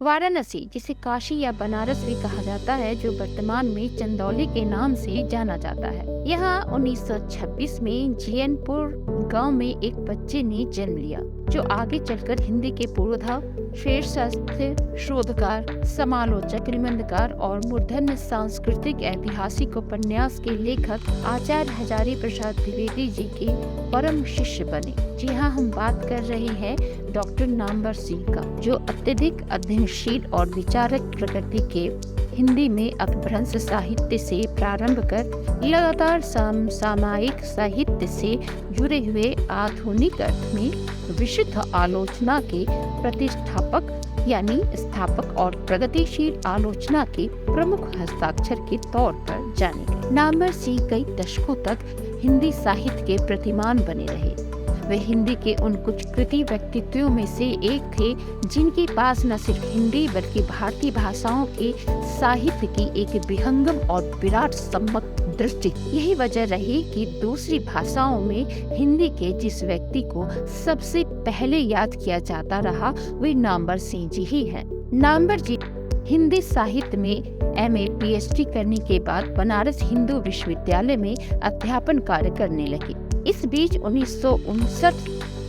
वाराणसी, जिसे काशी या बनारस भी कहा जाता है, जो वर्तमान में चंदौली के नाम से जाना जाता है। यहाँ 1926 में जियनपुर गांव में एक बच्चे ने जन्म लिया, जो आगे चलकर हिंदी के पूर्वधा, श्रेष्ठ शोधकार, समालोचक, निबंधकार और मूर्धन्य सांस्कृतिक ऐतिहासिक उपन्यास के लेखक आचार्य हजारी प्रसाद द्विवेदी जी के परम शिष्य बने। जी हाँ, हम बात कर रहे हैं डॉक्टर नामवर सिंह का, जो अत्यधिक अध्ययनशील और विचारक प्रकृति के हिंदी में अपभ्रंश साहित्य से प्रारंभ कर लगातार सामायिक साहित्य से जुड़े हुए आधुनिक अर्थ में विशुद्ध आलोचना के प्रतिष्ठापक यानी स्थापक और प्रगतिशील आलोचना के प्रमुख हस्ताक्षर के तौर पर जाने गए। नामवर सिंह कई दशकों तक हिंदी साहित्य के प्रतिमान बने रहे। वे हिंदी के उन कुछ कृति व्यक्तित्वों में से एक थे जिनके पास न सिर्फ हिंदी बल्कि भारतीय भाषाओं के साहित्य की एक विहंगम और विराट सम्यक दृष्टि। यही वजह रही कि दूसरी भाषाओं में हिंदी के जिस व्यक्ति को सबसे पहले याद किया जाता रहा, वे नामवर सिंह जी ही हैं। नामवर जी हिंदी साहित्य में MA PhD करने के बाद बनारस हिंदू विश्वविद्यालय में अध्यापन कार्य करने लगे। इस बीच 1959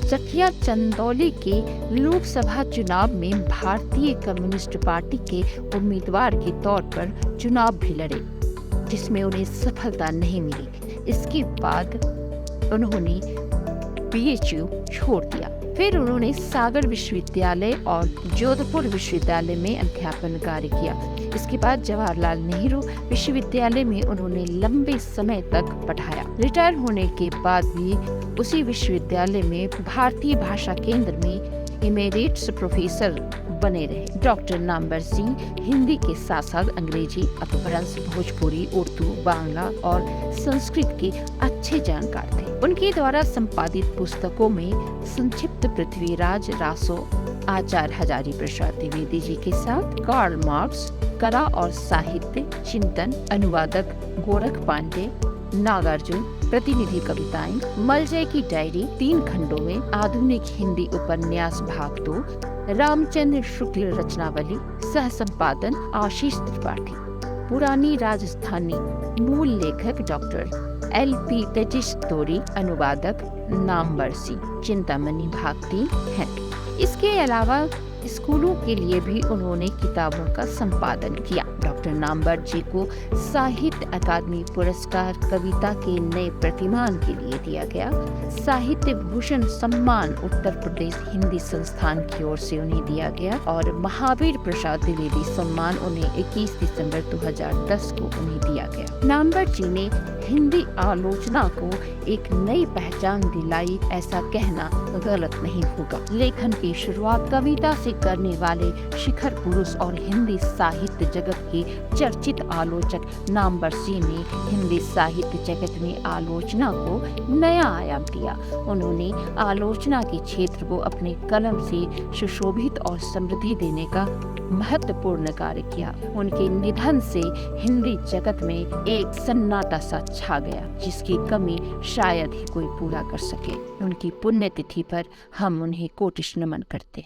चकिया चंदौली के लोकसभा चुनाव में भारतीय कम्युनिस्ट पार्टी के उम्मीदवार के तौर पर चुनाव भी लड़े, जिसमें उन्हें सफलता नहीं मिली। इसके बाद उन्होंने BHU छोड़ दिया। फिर उन्होंने सागर विश्वविद्यालय और जोधपुर विश्वविद्यालय में अध्यापन कार्य किया। इसके बाद जवाहरलाल नेहरू विश्वविद्यालय में उन्होंने लंबे समय तक पढ़ाया। रिटायर होने के बाद भी उसी विश्वविद्यालय में भारतीय भाषा केंद्र में इमेरिटस प्रोफेसर बने रहे। डॉक्टर नामवर सिंह हिंदी के साथ साथ अंग्रेजी, अपभ्रंश, भोजपुरी, उर्दू, बांग्ला और संस्कृत के अच्छे जानकार थे। उनके द्वारा संपादित पुस्तकों में संक्षिप्त पृथ्वीराज रासो, आचार्य हजारी प्रसाद द्विवेदी जी के साथ कार्ल मार्क्स, कला और साहित्य चिंतन, अनुवादक गोरख पांडे, नागार्जुन, प्रतिनिधि कविताएं, मलजय की डायरी, 3 खंडों में आधुनिक हिंदी उपन्यास भाग 2, रामचंद्र शुक्ल रचनावली, सह संपादन आशीष त्रिपाठी, पुरानी राजस्थानी, मूल लेखक डॉक्टर LP तेजिस्तोरी, अनुवादक नामवर सिंह, चिंतामणि भाग 3 है। इसके अलावा स्कूलों के लिए भी उन्होंने किताबों का संपादन किया। डॉक्टर नामवर जी को साहित्य अकादमी पुरस्कार कविता के नए प्रतिमान के लिए दिया गया। साहित्य भूषण सम्मान उत्तर प्रदेश हिंदी संस्थान की ओर से उन्हें दिया गया और महावीर प्रसाद द्विवेदी सम्मान उन्हें 21 दिसंबर 2010 को उन्हें दिया गया। नामवर जी ने हिंदी आलोचना को एक नई पहचान दिलाई, ऐसा कहना गलत नहीं होगा। लेखन की शुरुआत कविता से करने वाले शिखर पुरुष और हिंदी साहित्य जगत के चर्चित आलोचक नामवर सिंह ने हिंदी साहित्य जगत में आलोचना को नया आयाम दिया। उन्होंने आलोचना के क्षेत्र को अपने कलम से सुशोभित और समृद्धि देने का महत्वपूर्ण कार्य किया। उनके निधन से हिंदी जगत में एक सन्नाटा सा छा गया, जिसकी कमी शायद ही कोई पूरा कर सके। उनकी पुण्यतिथि पर हम उन्हें कोटिश नमन करते हैं।